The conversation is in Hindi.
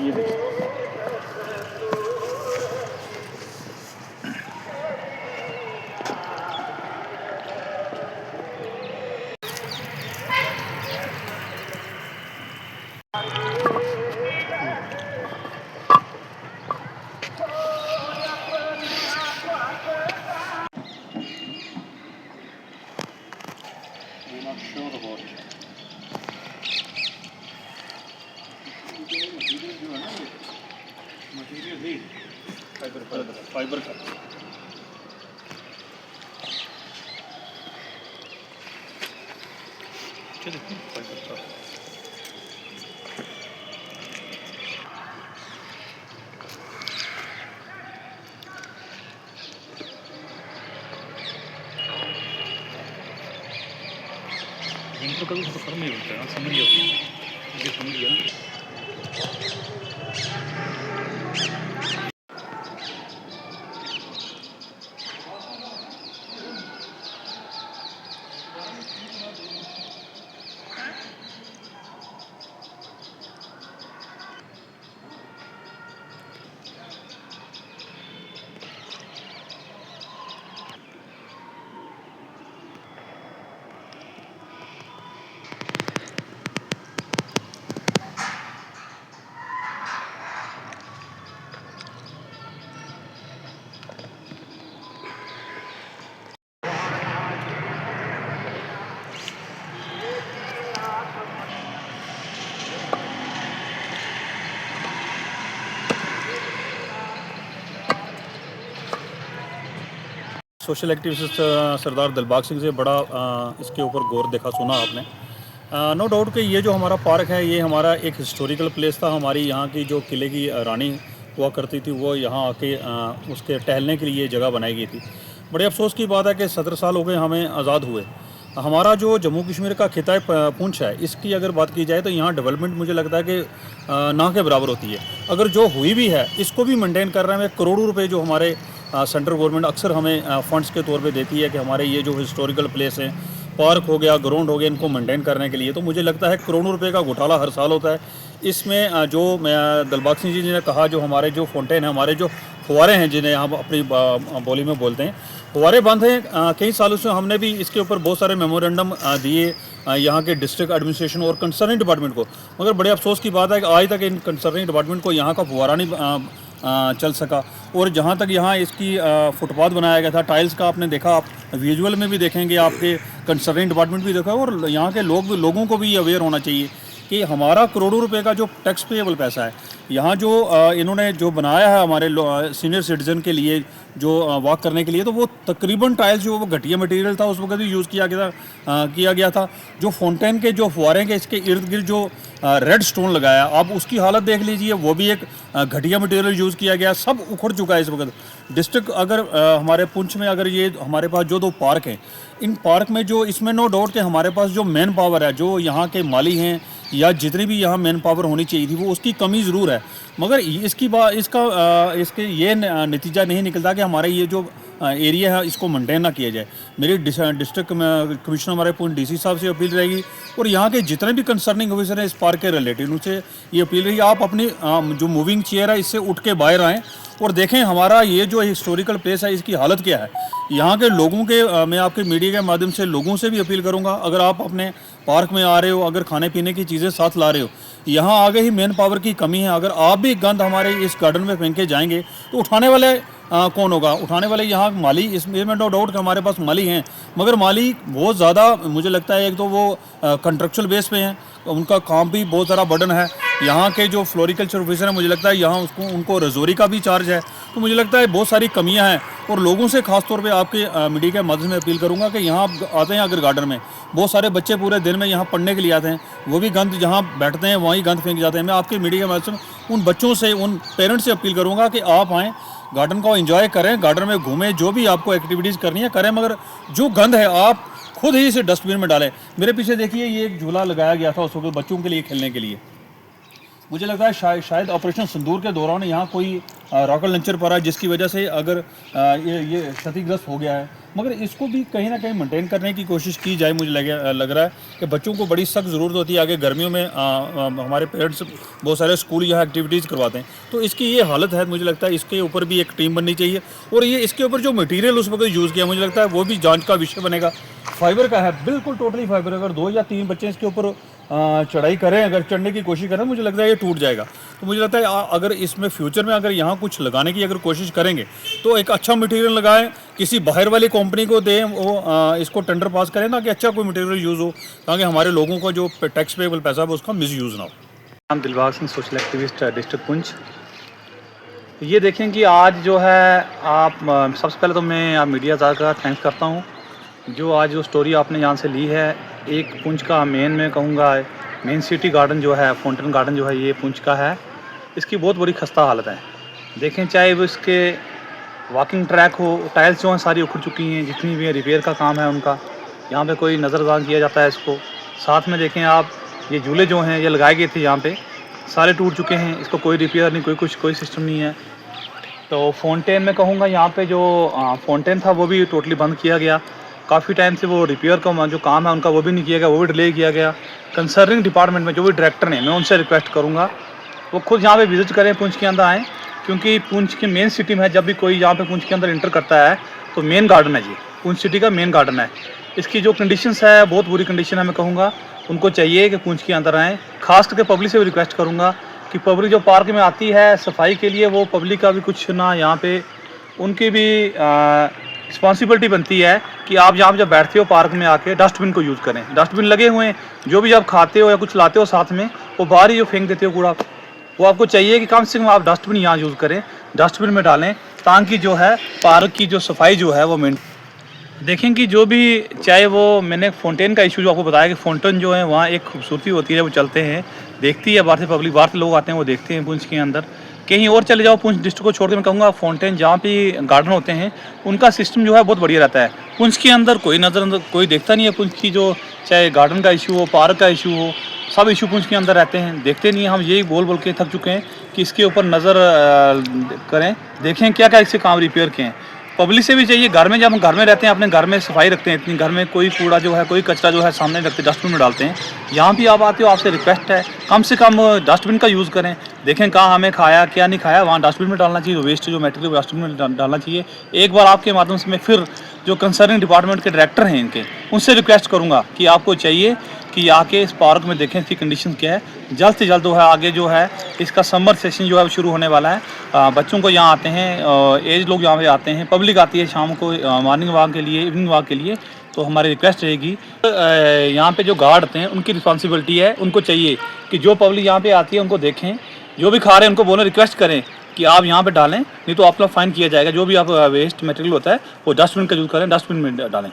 ये देखिए। Not sure about it. Material जो है ना, ये मटीरियल ही फाइबर का। देखिए फाइबर का। विंटर का भी थोड़ा फर्म नहीं बनता है, समझ गया ये समझ गया ना। सोशल एक्टिविस्ट सरदार दिलबाग सिंह से बड़ा इसके ऊपर गौर देखा सुना आपने। नो डाउट कि ये जो हमारा पार्क है ये हमारा एक हिस्टोरिकल प्लेस था। हमारी यहाँ की जो किले की रानी हुआ करती थी वो यहाँ आके उसके टहलने के लिए ये जगह बनाई गई थी। बड़े अफसोस की बात है कि 17 साल हो गए हमें आज़ाद हुए। हमारा जो जम्मू कश्मीर का खिता पूंछ है इसकी अगर बात की जाए तो यहाँ डेवलपमेंट मुझे लगता है कि ना के बराबर होती है। अगर जो हुई भी है इसको भी मेंटेन कर रहे हैं। करोड़ों रुपए जो हमारे सेंट्रल गवर्नमेंट अक्सर हमें फंड्स के तौर पे देती है कि हमारे ये जो हिस्टोरिकल प्लेस हैं, पार्क हो गया, ग्राउंड हो गया, इनको मेंटेन करने के लिए, तो मुझे लगता है करोड़ों रुपए का घोटाला हर साल होता है। इसमें जो दिलबाग सिंह जी ने कहा, जो हमारे जो फाउंटेन है, हमारे जो फुहारे हैं जिन्हें हम अपनी बोली में बोलते हैं, फुहारे बंद हैं कई सालों से। हमने भी इसके ऊपर बहुत सारे मेमोरेंडम दिए यहाँ के डिस्ट्रिक्ट एडमिनिस्ट्रेशन और कंसर्निंग डिपार्टमेंट को, मगर बड़े अफसोस की बात है कि आज तक इन कंसर्निंग डिपार्टमेंट को यहाँ का फुहारा नहीं चल सका। और जहाँ तक यहाँ इसकी फुटपाथ बनाया गया था, टाइल्स का आपने देखा, आप विजुअल में भी देखेंगे, आपके कंसर्निंग डिपार्टमेंट भी देखा, और यहाँ के लोगों को भी अवेयर होना चाहिए कि हमारा करोड़ों रुपए का जो टैक्स पेएबल पैसा है, यहाँ जो इन्होंने जो बनाया है हमारे सीनियर सिटीजन के लिए जो वॉक करने के लिए, तो वो तकरीबन टाइल्स जो वो घटिया मटेरियल था उस वक्त भी यूज़ किया गया था। जो फाउंटेन के जो फुहारे के इसके इर्द गिर्द जो रेड स्टोन लगाया, आप उसकी हालत देख लीजिए, वो भी एक घटिया मटेरियल यूज़ किया गया, सब उखड़ चुका है इस वक्त। डिस्ट्रिक्ट अगर हमारे पुंछ में अगर ये हमारे पास जो 2 पार्क हैं, इन पार्क में जो इसमें नो डाउट कि हमारे पास जो मैन पावर है, जो यहाँ के माली हैं या जितनी भी यहाँ मैन पावर होनी चाहिए थी, वो उसकी कमी ज़रूर है। मगर इसके ये नतीजा नहीं निकलता कि हमारे ये जो एरिया है इसको मेंटेन ना किया जाए। मेरी डिस्ट्रिक्ट कमिश्नर हमारे पूर्ण डीसी साहब से अपील रहेगी, और यहाँ के जितने भी कंसर्निंग ऑफिसर हैं इस पार्क के रिलेटेड, उनसे ये अपील रही, आप अपनी जो मूविंग चेयर है इससे उठ के बाहर आएँ और देखें हमारा ये जो हिस्टोरिकल प्लेस है इसकी हालत क्या है। यहाँ के लोगों के मैं आपके मीडिया के माध्यम से लोगों से भी अपील करूँगा, अगर आप अपने पार्क में आ रहे हो, अगर खाने पीने की चीज़ें साथ ला रहे हो, यहाँ आगे ही मैन पावर की कमी है। अगर आप भी गंद हमारे इस गार्डन में फेंक के जाएंगे तो उठाने वाले कौन होगा? उठाने वाले यहाँ माली, इसमें नो डाउट कि हमारे पास माली हैं, मगर माली बहुत ज़्यादा मुझे लगता है, एक तो वो कंट्रेक्चुअल बेस पे हैं, उनका काम भी बहुत सारा बर्डन है। यहाँ के जो फ्लोरिकल्चर ऑफिसर हैं, मुझे लगता है यहाँ उनको रजोरी का भी चार्ज है। तो मुझे लगता है बहुत सारी कमियाँ हैं, और लोगों से खासतौर पे आपके मीडिया के माध्यम से अपील करूँगा कि यहाँ आप आते हैं अगर गार्डन में, बहुत सारे बच्चे पूरे दिन में यहाँ पढ़ने के लिए आते हैं, वो भी गंद जहाँ बैठते हैं वहीं गंद फेंक जाते हैं। मैं आपके मीडिया के माध्यम से उन बच्चों से, उन पेरेंट्स से अपील करूँगा कि आप आएँ, गार्डन को एंजॉय करें, गार्डन में घूमें, जो भी आपको एक्टिविटीज़ करनी है करें, मगर जो गंद है आप खुद ही इसे डस्टबिन में डालें। मेरे पीछे देखिए, ये एक झूला लगाया गया था उस वक्त बच्चों के लिए खेलने के लिए, मुझे लगता है शायद ऑपरेशन सिंदूर के दौरान यहाँ कोई रॉकेट लॉन्चर पड़ा है, जिसकी वजह से अगर ये क्षतिग्रस्त हो गया है। मगर इसको भी कहीं ना कहीं मेंटेन करने की कोशिश की जाए। मुझे लग रहा है कि बच्चों को बड़ी सख्त ज़रूरत होती है। आगे गर्मियों में हमारे पेरेंट्स बहुत सारे स्कूल यहाँ एक्टिविटीज़ करवाते हैं, तो इसकी ये हालत है। मुझे लगता है इसके ऊपर भी एक टीम बननी चाहिए, और ये इसके ऊपर जो मटेरियल उस वक्त यूज़ किया, मुझे लगता है वो भी जांच का विषय बनेगा। फाइबर का है, बिल्कुल टोटली फाइबर। अगर 2 या 3 बच्चे इसके ऊपर चढ़ाई करें, अगर चढ़ने की कोशिश करें, मुझे लगता है ये टूट जाएगा। तो मुझे लगता है अगर इसमें फ्यूचर में अगर यहाँ कुछ लगाने की अगर कोशिश करेंगे, तो एक अच्छा मटेरियल लगाएं, किसी बाहर वाली कंपनी को दें, वो इसको टेंडर पास करें, ताकि अच्छा कोई मटेरियल यूज़ हो, ताकि हमारे लोगों को जो टैक्स पेबल पैसा है उसका मिसयूज़ ना हो। नाम Dilbag Singh, social activist, district Poonch. ये देखें कि आज जो है आप सबसे पहले तो मैं आप मीडिया का थैंक्स करता हूँ, जो आज जो स्टोरी आपने यहाँ से ली है। एक पुंछ का मेन मैं कहूँगा मेन सिटी गार्डन जो है, फाउंटेन गार्डन जो है, ये पुंछ का है। इसकी बहुत बड़ी खस्ता हालत है। देखें, चाहे वो इसके वॉकिंग ट्रैक हो, टाइल्स जो हैं सारी उखड़ चुकी हैं, जितनी भी रिपेयर का काम है उनका, यहाँ पे कोई नज़रअंदाज किया जाता है इसको। साथ में देखें आप, ये झूले जो हैं ये लगाए गए थे यहाँ पे, सारे टूट चुके हैं, इसको कोई रिपेयर नहीं, कोई सिस्टम नहीं है। तो फाउंटेन में कहूँगा, यहाँ पे जो फाउंटेन था वो भी टोटली बंद किया गया। काफ़ी टाइम से वो रिपेयर का जो काम है उनका वो भी नहीं किया गया, वो भी डिले किया गया। कंसर्निंग डिपार्टमेंट में जो भी डायरेक्टर हैं, मैं उनसे रिक्वेस्ट करूँगा वो खुद यहाँ पे विज़िट करें, पुंछ के अंदर आएँ, क्योंकि पुंछ की मेन सिटी में जब भी कोई यहाँ पे पुंछ के अंदर इंटर करता है तो मेन गार्डन है जी, पुंछ सिटी का मेन गार्डन है। इसकी जो कंडीशंस है बहुत बुरी कंडीशन है। मैं कहूँगा उनको चाहिए कि पुंछ के अंदर आएँ। खास करके पब्लिक से भी रिक्वेस्ट करूँगा कि पब्लिक जो पार्क में आती है सफाई के लिए, वो पब्लिक का भी कुछ ना, यहाँ पे उनकी भी रिस्पॉन्सिबिलिटी बनती है कि आप यहाँ पे जब बैठते हो पार्क में आके डस्टबिन को यूज़ करें। डस्टबिन लगे हुए हैं, जो भी आप खाते हो या कुछ लाते हो साथ में, वो बाहर ही जो फेंक देते हो कूड़ा, वो आपको चाहिए कि कम से कम आप डस्टबिन यहाँ यूज़ करें, डस्टबिन में डालें, ताकि जो है पार्क की जो सफाई जो है वो देखें कि जो भी, चाहे वो मैंने फाउंटेन का इशू जो आपको बताया कि फाउंटेन जो है वहाँ एक खूबसूरती होती है, वो चलते हैं, देखती है बाहर से पब्लिक, बाहर से लोग आते हैं वो देखते हैं पुंछ के अंदर। कहीं और चले जाओ पुंछ डिस्ट्रिक्ट को छोड़ के, मैं कहूँगा फाउंटेन जहाँ पे गार्डन होते हैं उनका सिस्टम जो है बहुत बढ़िया रहता है। पुंछ के अंदर कोई देखता नहीं है पुंछ की, जो चाहे गार्डन का इशू हो, पार्क का इशू हो, सब इशू पुंछ के अंदर रहते हैं, देखते नहीं हैं। हम यही बोल के थक चुके हैं कि इसके ऊपर नज़र करें, देखें क्या क्या इससे काम रिपेयर किए हैं। पब्लिक से भी चाहिए, घर में जब हम घर में रहते हैं, अपने घर में सफाई रखते हैं, इतनी घर में कोई कूड़ा जो है, कोई कचरा जो है सामने रखते, डस्टबिन में डालते हैं। यहाँ भी आप आते हो, आपसे रिक्वेस्ट है कम से कम डस्टबिन का यूज़ करें। देखें कहाँ हमें खाया क्या नहीं खाया, वहाँ डस्टबिन में डालना चाहिए, वेस्ट जो मटेरियल डस्टबिन में डालना चाहिए। एक बार आपके माध्यम से मैं फिर जो कंसर्निंग डिपार्टमेंट के डायरेक्टर हैं इनके, उनसे रिक्वेस्ट करूँगा कि आपको चाहिए कि आके इस पार्क में देखें इसकी कंडीशन क्या है। जल्द से जल्द जो है आगे जो है इसका समर सेशन जो है शुरू होने वाला है। बच्चों को यहाँ आते हैं, एज लोग यहाँ पे आते हैं, पब्लिक आती है शाम को मॉर्निंग वॉक के लिए, इवनिंग वॉक के लिए। तो हमारी रिक्वेस्ट रहेगी, यहाँ पे जो गार्ड आते हैं उनकी रिस्पॉन्सिबिलिटी है, उनको चाहिए कि जो पब्लिक यहाँ पे आती है उनको देखें, जो भी खा रहे हैं उनको बोलें, रिक्वेस्ट करें कि आप यहाँ पे डालें, नहीं तो आपका फ़ाइन किया जाएगा। जो भी आप वेस्ट मटेरियल होता है वो डस्टबिन का यूज़ करें, डस्टबिन में डालें।